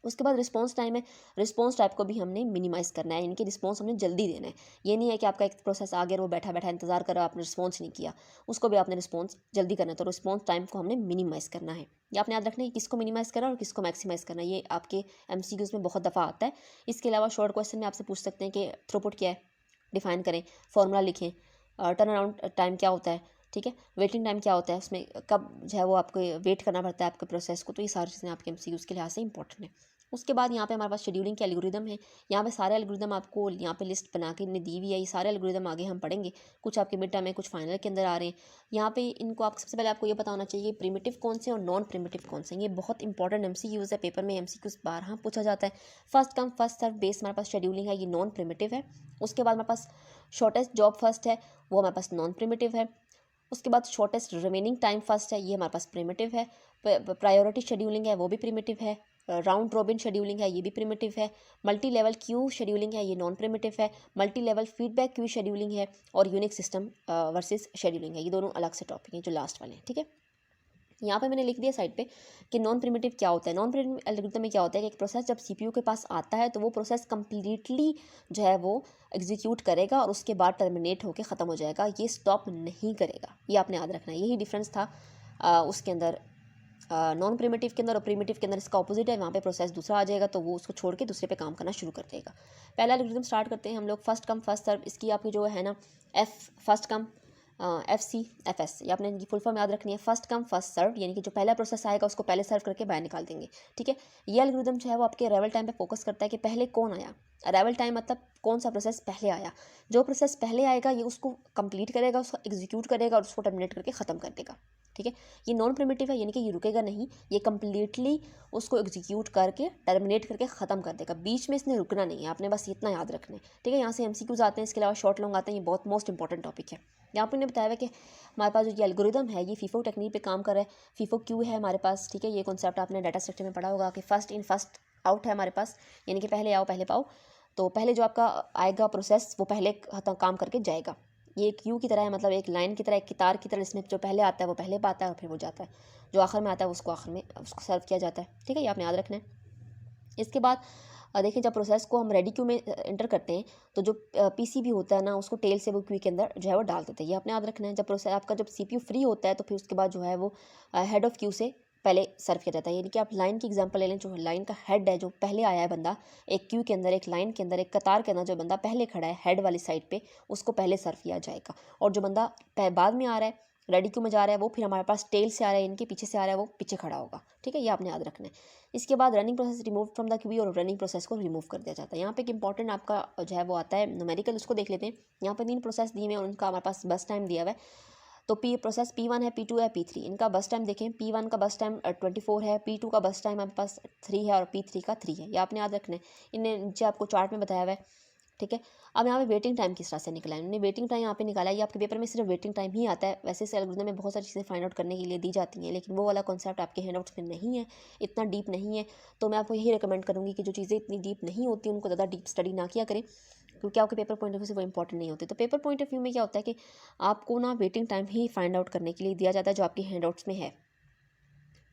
उसके बाद रिस्पॉन्स टाइम है, रिस्पॉन्स टाइप को भी हमने मिनिमाइज़ करना है, यानी कि रिस्पॉन्स हमने जल्दी देना है। ये नहीं है कि आपका एक प्रोसेस आ गया वो बैठा बैठा इंतजार कर रहा है, आपने रिस्पॉन्स नहीं किया, उसको भी आपने रिस्पॉन्स जल्दी करना है, तो रिस्पॉन्स टाइम को हमने मिनिमाइज़ करना है। ये आपने याद रखना है किसको मिनिमाइज़ करना है और किसको मैक्सिमाइज़ करना है। ये आपके MCQs में बहुत दफ़ा आता है। इसके अलावा शॉर्ट क्वेश्चन में आपसे पूछ सकते हैं कि थ्रूपुट क्या है, डिफाइन करें, फॉर्मूला लिखें, टर्न अराउंड टाइम क्या होता है, ठीक है, वेटिंग टाइम क्या होता है, उसमें कब जो है वो आपको वेट करना पड़ता है आपके प्रोसेस को। तो ये सारी चीज़ें आपके MCQs के लिहाज से इंपॉर्टेंट है। उसके बाद यहाँ पे हमारे पास शेड्यूलिंग के एल्गोरिदम है। यहाँ पे सारे एल्गोरिदम आपको यहाँ पे लिस्ट बना के इन्हें दी हुई है। ये सारे एल्गोरिदम आगे हम पढ़ेंगे, कुछ आपके मिड टर्म में, कुछ फाइनल के अंदर आ रहे हैं। यहाँ पे इनको आप सबसे पहले आपको ये पता होना चाहिए प्रिमिटिव कौन से और नॉन प्रिमिटिव कौन से। ये बहुत इंपॉर्टेंट MCQs है, पेपर में MCQs 12 पूछा जाता है। First come first serve base हमारे पास शेड्यूलिंग है, ये नॉन प्रिमिटिव है। उसके बाद हमारे पास शॉर्टेस्ट जॉब फर्स्ट है, वो हमारे पास नॉन प्रिमिटिव है। उसके बाद शॉर्टेस्ट रिमेनिंग टाइम फर्स्ट है, ये हमारे पास प्रिमिटिव है। प्रायोरिटी शेड्यूलिंग है, वो भी प्रिमिटिव है। राउंड रॉबिन शेड्यूलिंग है, ये भी प्रिमिटिव है। मल्टी लेवल क्यू शेड्यूलिंग है, ये नॉन प्रिमिटिव है। Multi level feedback queue scheduling है, और यूनिक सिस्टम वर्सेस शेड्यूलिंग है, ये दोनों अलग से टॉपिक हैं जो लास्ट वाले हैं। ठीक है, यहाँ पे मैंने लिख दिया साइड पे कि नॉन प्रिमिटिव क्या होता है। नॉन प्रिमिटिव एल्गोरिथम में क्या होता है कि एक प्रोसेस जब CPU के पास आता है तो वो प्रोसेस कम्प्लीटली जो है वो एग्जीक्यूट करेगा और उसके बाद टर्मिनेट होकर ख़त्म हो जाएगा, ये स्टॉप नहीं करेगा। ये आपने याद रखना है, यही डिफरेंस था उसके अंदर नॉन प्रिमिटिव के अंदर और प्रिमिटिव के अंदर। इसका ऑपोजिट है, वहाँ पे प्रोसेस दूसरा आ जाएगा तो वो उसको छोड़ के दूसरे पे काम करना शुरू कर देगा। पहला एल्गोरिथम स्टार्ट करते हैं हम लोग, फर्स्ट कम फर्स्ट सर्व। इसकी आपकी जो है ना फर्स्ट कम FCFS, ये आपने फुल फॉर्म याद रखनी है, फर्स्ट कम फर्स्ट सर्व, यानी कि जो पहला प्रोसेस आएगा उसको पहले सर्व करके बाहर निकाल देंगे। ठीक है, ये एल्गोरिथम जो है वो आपके अराइवल टाइम पे फोकस करता है कि पहले कौन आया। अराइवल टाइम मतलब कौन सा प्रोसेस पहले आया, जो प्रोसेस पहले आएगा ये उसको कंप्लीट करेगा, उसको एग्जीक्यूट करेगा और उसको टर्मिनेट करके ख़त्म कर देगा। ठीक है, ये नॉन प्रिमिटिव है, यानी कि ये रुकेगा नहीं, ये कम्प्लीटली उसको एग्जीक्यूट करके टर्मिनेट करके ख़त्म कर देगा, बीच में इसने रुकना नहीं है। आपने बस इतना याद रखना है। ठीक है, यहाँ से MCQs आते हैं, इसके अलावा शॉर्ट लॉन्ग आते हैं, ये बहुत मोस्ट इंपॉर्टेंट टॉपिक है। यहाँ पर ने बताया है कि हमारे पास जो ये एल्गोरिथम है ये FIFO टेक्निक पे काम कर रहा है। FIFO क्यू है हमारे पास। ठीक है, ये कॉन्सेप्ट आपने डाटा स्ट्रक्चर में पढ़ा होगा कि फर्स्ट इन फर्स्ट आउट है हमारे पास, यानी कि पहले आओ पहले पाओ। तो पहले जो आपका आएगा प्रोसेस वो पहले काम करके जाएगा। ये क्यू की तरह है, मतलब एक लाइन की तरह, एक कितार की तरह, इसमें जो पहले आता है वो पहले पाता है और फिर वो जाता है, जो आखिर में आता है उसको आखिर में उसको सर्व किया जाता है। ठीक है, ये आपने याद रखना है। इसके बाद देखिए जब प्रोसेस को हम रेडी क्यू में एंटर करते हैं तो जो पीसीबी होता है ना उसको टेल से वो क्यू के अंदर जो है वो डाल देते हैं। ये आपने याद रखना है। जब प्रोसेस आपका जब सीपीयू फ्री होता है तो फिर उसके बाद जो है वो हेड ऑफ क्यू से पहले सर्व किया जाता है। यानी कि आप लाइन की एग्जांपल ले लें, जो लाइन का हेड है जो पहले आया है बंदा एक क्यू के अंदर, एक लाइन के अंदर, एक कतार के अंदर जो बंदा पहले खड़ा है हेड वाली साइड पे उसको पहले सर्व किया जाएगा। और जो बंदा बाद में आ रहा है रेडी क्यू में जा रहा है वो फिर हमारे पास टेल से आ रहा है, इनके पीछे से आ रहा है, वो पीछे खड़ा होगा। ठीक है, ये आपने याद रखना है। इसके बाद running process remove from the Q और रनिंग प्रोसेस को रिमूव कर दिया जाता है। यहाँ पे एक इंपॉर्टेंट आपका जो है वो आता है न्यूमेरिकल, उसको देख लेते हैं। यहाँ पे 3 प्रोसेस दिए हुए हैं, उनका हमारे पास बस टाइम दिया हुआ है। तो प्रोसेस P1 है, P2 है, P3। इनका बस टाइम देखें, P1 का बस टाइम 24 है, P2 का बस टाइम आपके पास 3 है और P3 का 3 है। ये आपने याद रखना है। इन्हें नीचे आपको चार्ट में बताया हुआ है। ठीक है, अब यहाँ पे वेटिंग टाइम किस तरह से निकला है, उन्होंने वेटिंग टाइम यहाँ पे निकाला है। ये आपके पेपर में सिर्फ वेटिंग टाइम ही आता है। वैसे इस एल्गोरिथम में बहुत सारी चीज़ें फाइंड आउट करने के लिए दी जाती हैं, लेकिन वो वाला कॉन्सेप्ट आपके हैंडआउट्स में नहीं है, इतना डीप नहीं है। तो मैं आपको यही रिकमेंड करूँगी कि जो चीज़ें इतनी डीप नहीं होती उनको ज़्यादा डीप स्टडी ना किया करें, क्योंकि आपके पेपर पॉइंट ऑफ व्यू से वो इंपॉर्टेंट नहीं होते। तो पेपर पॉइंट ऑफ व्यू में क्या होता है कि आपको ना वेटिंग टाइम ही फाइंड आउट करने के लिए दिया जाता है जो आपके हैंडआउट्स में है।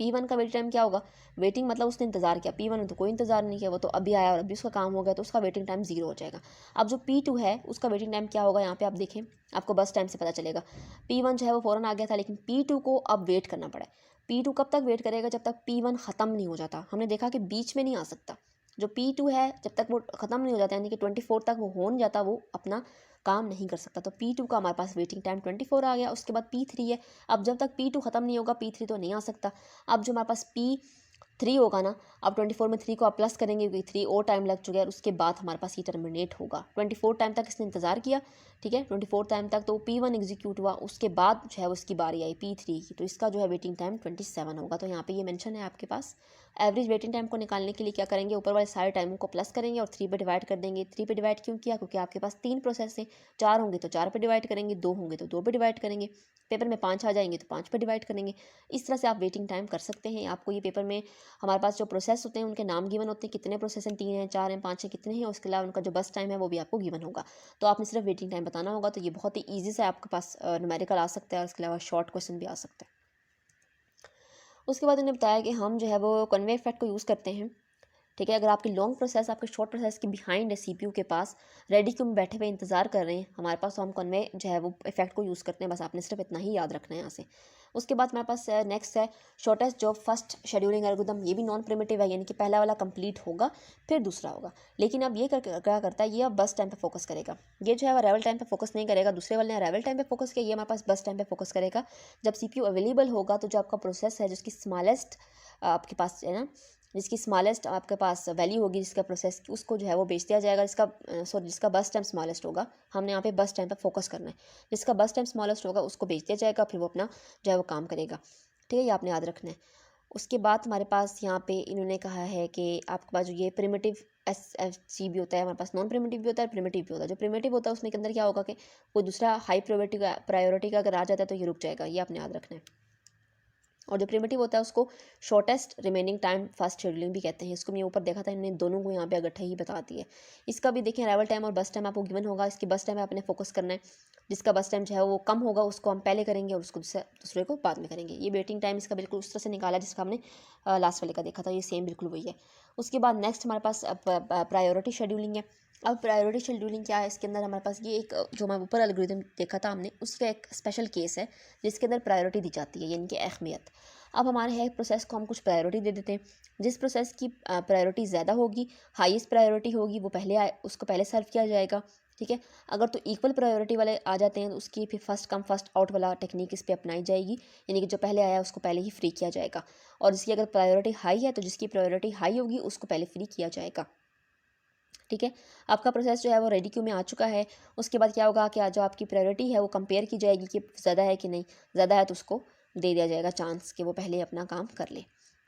P1 का वेटिंग टाइम क्या होगा, वेटिंग मतलब उसने इंतजार किया। P1 ने तो कोई इंतजार नहीं किया, वो तो अभी आया और अभी उसका काम हो गया, तो उसका वेटिंग टाइम 0 हो जाएगा। अब जो P2 है उसका वेटिंग टाइम क्या होगा, यहाँ पे आप देखें, आपको बस टाइम से पता चलेगा। P1 जो है वो फ़ौरन आ गया था, लेकिन P2 को अब वेट करना पड़ा है। P2 कब तक वेट करेगा, जब तक P1 ख़त्म नहीं हो जाता। हमने देखा कि बीच में नहीं आ सकता। जो P2 है जब तक वो ख़त्म नहीं हो जाता, यानी कि 24 तक वो हो नहीं जाता, वो अपना काम नहीं कर सकता। तो P2 का हमारे पास वेटिंग टाइम 24 आ गया। उसके बाद P3 है। अब जब तक P2 ख़त्म नहीं होगा P3 तो नहीं आ सकता। अब जो हमारे पास P3 होगा ना, अब 24 में 3 को आप प्लस करेंगे क्योंकि 3 और टाइम लग चुका है, और उसके बाद हमारे पास ये टर्मिनेट होगा। 24 टाइम तक इसने इंतज़ार किया। ठीक है, 24 टाइम तक तो P1 एग्जीक्यूट हुआ, उसके बाद जो है उसकी बारी आई P3 की, तो इसका जो है वेटिंग टाइम 27 होगा। तो यहाँ पे ये मेंशन है आपके पास। एवरेज वेटिंग टाइम को निकालने के लिए क्या करेंगे, ऊपर वाले सारे टाइमों को प्लस करेंगे और 3 पे डिवाइड कर देंगे। 3 पे डिवाइड क्यों किया, क्योंकि आपके पास 3 प्रोसेस हैं। 4 होंगे तो 4 पे डिवाइड करेंगे, 2 होंगे तो 2 पे डिवाइड करेंगे, पेपर में 5 आ जाएंगे तो 5 पे डिवाइड करेंगे। इस तरह से आप वेटिंग टाइम कर सकते हैं। आपको ये पेपर में हमारे पास जो प्रोसेस होते हैं उनके नाम गिवन होते हैं, कितने प्रोसेस हैं, 3 हैं, 4 हैं, 5 हैं, कितने हैं, उसके अलावा उनका जो बस टाइम है वो भी आपको गिवन होगा। तो आपने सिर्फ वेटिंग टाइम बताना होगा। तो ये बहुत ही ईजी से आपके पास न्यूमेरिकल आ सकता है, और इसके अलावा शॉर्ट क्वेश्चन भी आ सकता है। उसके बाद उन्होंने बताया कि हम जो है वो कन्वे इफेक्ट को यूज़ करते हैं। ठीक है, अगर आपकी लॉन्ग प्रोसेस आपके शॉर्ट प्रोसेस के बिहाइंड है, सीपीयू के पास रेडी क्यू में बैठे हुए इंतजार कर रहे हैं हमारे पास, तो हम कन्वे जो है वो इफेक्ट को यूज़ करते हैं। बस आपने सिर्फ इतना ही याद रखना है यहाँ से। उसके बाद हमारे पास नेक्स्ट है shortest job first scheduling algorithm. ये भी नॉन प्रिमिटिव है, यानी कि पहला वाला कंप्लीट होगा फिर दूसरा होगा। लेकिन अब ये क्या करता है, ये अब बस टाइम पे फोकस करेगा। ये जो है अराइवल टाइम पे फोकस नहीं करेगा। दूसरे वाले ने अराइवल टाइम पे फोकस किया, ये हमारे पास बस टाइम पे फोकस करेगा। जब सीपीयू अवेलेबल होगा तो जो आपका प्रोसेस है जिसकी स्मॉलेस्ट आपके पास है ना, जिसकी स्मॉलेस्ट आपके पास वैल्यू होगी जिसका प्रोसेस की, उसको जो है वो बेच दिया जाएगा। जिसका बस टाइम स्मॉलेस्ट होगा, हमने यहाँ पे बस टाइम पे फोकस करना है। जिसका बस टाइम स्मॉलेस्ट होगा उसको बेच दिया जाएगा, फिर वो अपना जो है वो काम करेगा। ठीक है, ये आपने याद रखना है। उसके बाद हमारे पास यहाँ पे इन्होंने कहा है कि आपके पास जो ये प्रिमिटिव SFC भी होता है, हमारे पास नॉन प्रिमिटिव भी होता है, प्रिमिटिव भी होता है। जो प्रिमिटिव होता है उसमें के अंदर क्या होगा कि कोई दूसरा हाई प्रायोरिटी का अगर आ जाता है तो ये रुक जाएगा। ये आपने याद रखना है। और जो प्रिमिटिव होता है उसको shortest remaining time first scheduling भी कहते हैं। इसको मैं ऊपर देखा था, इन्होंने दोनों को यहाँ पे इकट्ठा ही बता दिया है। इसका भी देखें, अराइवल टाइम और बस टाइम आपको गिवन होगा। इसकी बस टाइम आपने फोकस करना है। जिसका बस टाइम जो है वो कम होगा उसको हम पहले करेंगे और उसको दूसरे को बाद में करेंगे। ये वेटिंग टाइम इसका बिल्कुल उस तरह से निकाला जिसका हमने लास्ट वाले का देखा था। ये सेम बिल्कुल वही है। उसके बाद नेक्स्ट हमारे पास प्रायोरिटी शेड्यूलिंग है। अब प्रायोरिटी शेड्यूलिंग क्या है, इसके अंदर हमारे पास ये एक जो हमारे ऊपर एल्गोरिथम देखा था हमने, उसका एक स्पेशल केस है जिसके अंदर प्रायोरिटी दी जाती है, यानी कि अहमियत। अब हमारे है प्रोसेस को हम कुछ प्रायोरिटी दे देते हैं। जिस प्रोसेस की प्रायोरिटी ज़्यादा होगी, हाईएस्ट प्रायोरिटी होगी, वो उसको पहले सर्व किया जाएगा। ठीक है, अगर तो इक्वल प्रायोरिटी वाले आ जाते हैं तो उसकी फिर फर्स्ट कम फर्स्ट आउट वाला टेक्निक इस पर अपनाई जाएगी, यानी कि जो पहले आया उसको पहले ही फ्री किया जाएगा। और जिसकी अगर प्रायोरिटी हाई है तो जिसकी प्रायोरिटी हाई होगी उसको पहले फ्री किया जाएगा। ठीक है, आपका प्रोसेस जो है वो रेडी क्यू में आ चुका है। उसके बाद क्या होगा कि जो आपकी प्रायोरिटी है वो कंपेयर की जाएगी कि ज़्यादा है कि नहीं। ज़्यादा है तो उसको दे दिया जाएगा चांस कि वो पहले अपना काम कर ले।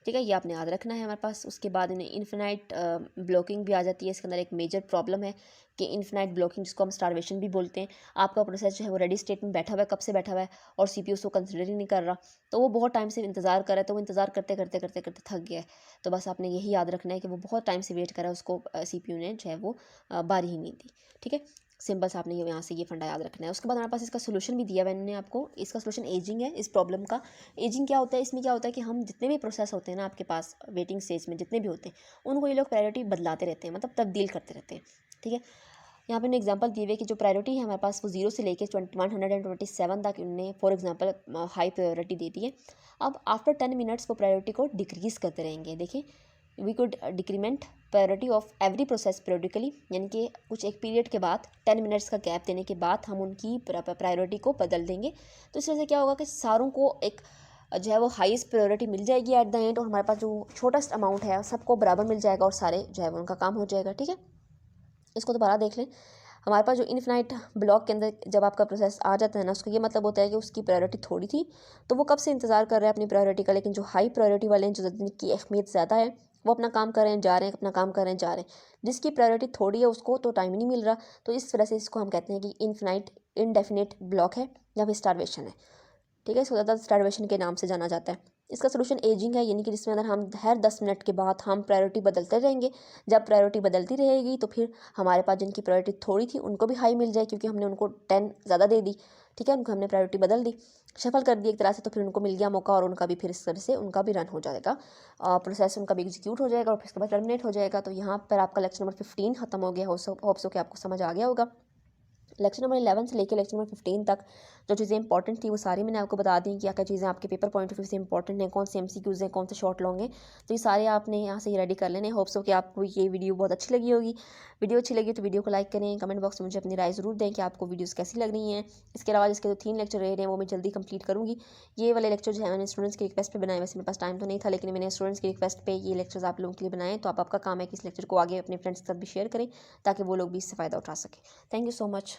ठीक है, ये आपने याद रखना है हमारे पास। उसके बाद इन्हें इन्फिनाइट ब्लॉकिंग भी आ जाती है। इसके अंदर एक मेजर प्रॉब्लम है कि इन्फिनाइट ब्लॉकिंग, जिसको हम स्टारवेशन भी बोलते हैं। आपका प्रोसेस जो है वो रेडी स्टेट में बैठा हुआ है, कब से बैठा हुआ है, और सीपीयू उसको कंसिडर ही नहीं कर रहा, तो वो बहुत टाइम से इंतजार कर रहा है। तो वो इंतजार करते करते करते करते थक गया है। तो बस आपने यही याद रखना है कि वो बहुत टाइम से वेट करा, उसको सीपीयू ने जो है वो बारी ही नहीं दी। ठीक है, सिंपल सा आपने यहाँ से ये फंडा याद रखना है। उसके बाद हमारे पास इसका सोल्यूशन भी दिया मैंने आपको। इसका सोल्यूशन एजिंग है इस प्रॉब्लम का। एजिंग क्या होता है, इसमें क्या होता है कि हम जितने भी प्रोसेस होते हैं ना आपके पास वेटिंग स्टेज में जितने भी होते हैं, उनको ये लोग प्रायोरिटी बदलाते रहते हैं, मतलब तब्दील करते रहते हैं। ठीक है, यहाँ पे एग्जांपल दिए हुए कि जो प्रायोरिटी है हमारे पास वो 0 से लेके 127 तक इन्होंने फॉर एग्जांपल हाई प्रायोरिटी दे दी है। अब आफ्टर 10 मिनट्स वो प्रायोरिटी को डिक्रीज़ करते रहेंगे। देखिए, we could decrement priority of every process periodically, यानी कि कुछ एक पीरियड के बाद 10 मिनट्स का गैप देने के बाद हम उनकी प्रायोरिटी को बदल देंगे। तो इस वजह से क्या होगा कि सारों को एक जो है वो हाईएस्ट प्रायोरिटी मिल जाएगी एट द एंड, और हमारे पास जो छोटेस्ट अमाउंट है सबको बराबर मिल जाएगा और सारे जो है वो उनका काम हो जाएगा। ठीक है, इसको दोबारा देख लें। हमारे पास जो इनफिनाइट ब्लॉक के अंदर जब आपका प्रोसेस आ जाता है ना, उसका ये मतलब होता है कि उसकी प्रायोरिटी थोड़ी थी, तो वो कब से इंतज़ार कर रहे हैं अपनी प्रायोरिटी का। लेकिन जो हाई प्रायोरिटी वाले हैं, जो जिनकी अहमियत ज़्यादा है, वो अपना काम कर रहे हैं जा रहे हैं, अपना काम कर रहे हैं जा रहे हैं। जिसकी प्रायोरिटी थोड़ी है उसको तो टाइम ही नहीं मिल रहा। तो इस वजह से इसको हम कहते हैं कि इनफिनाइट इनडेफिनेट ब्लॉक है या फिर स्टारवेशन है। ठीक है, इसको ज़्यादा स्टारवेशन के नाम से जाना जाता है। इसका सोल्यूशन एजिंग है, यानी कि जिसमें अगर हम हर 10 मिनट के बाद हम प्रायोरिटी बदलते रहेंगे। जब प्रायोरिटी बदलती रहेगी तो फिर हमारे पास जिनकी प्रायोरिटी थोड़ी थी उनको भी हाई मिल जाए, क्योंकि हमने उनको 10 ज़्यादा दे दी। ठीक है, उनको हमने प्रायोरिटी बदल दी, शफल कर दी एक तरह से, तो फिर उनको मिल गया मौका और उनका भी फिर इस तरह से उनका भी रन हो जाएगा, प्रोसेस उनका भी एग्जीक्यूट हो जाएगा और फिर उसके बाद टर्मिनेट हो जाएगा। तो यहाँ पर आपका लेक्चर नंबर 15 खत्म हो गया। होप सो कि आपको समझ आ गया होगा। लेक्चर नंबर 11 से लेकर लेक्चर नंबर 15 तक जो चीज़ें इंपॉर्टेंट थी वो सारी मैंने आपको बता दी, क्या क्या चीज़ें आपके पेपर पॉइंट ऑफ व्यू से इंपॉर्टेंट हैं, कौन से एमसीक्यूज़ हैं, कौन से शॉर्ट लॉन्ग हैं। तो ये सारे आपने यहाँ से रेडी कर लेने। होप सो कि आपको ये वीडियो बहुत अच्छी लगी होगी। वीडियो अच्छी लगी तो वीडियो को लाइक करें, कमेंट बॉक्स में मुझे अपनी राय ज़रूर दें कि आपको वीडियोज़ कैसी लग रही हैं। इसके अलावा जिसके जो 3 लेक्चर रहे हैं वो मैं जल्दी कंप्लीट करूँगी। ये वाले लेक्चर जो है मैंने स्टूडेंट्स की रिक्वेस्ट पे बनाए, वैसे मेरे पास टाइम तो नहीं था, लेकिन मैंने स्टूडेंट्स की रिक्वेस्ट पे ये लेक्चर्स आप लोगों के लिए बनाए। तो आपका काम है कि इस लेक्चर को आगे अपने फ्रेंड्स के साथ भी शेयर करें ताकि वो लोग भी इससे फ़ायदा उठा सकें। Thank you so much.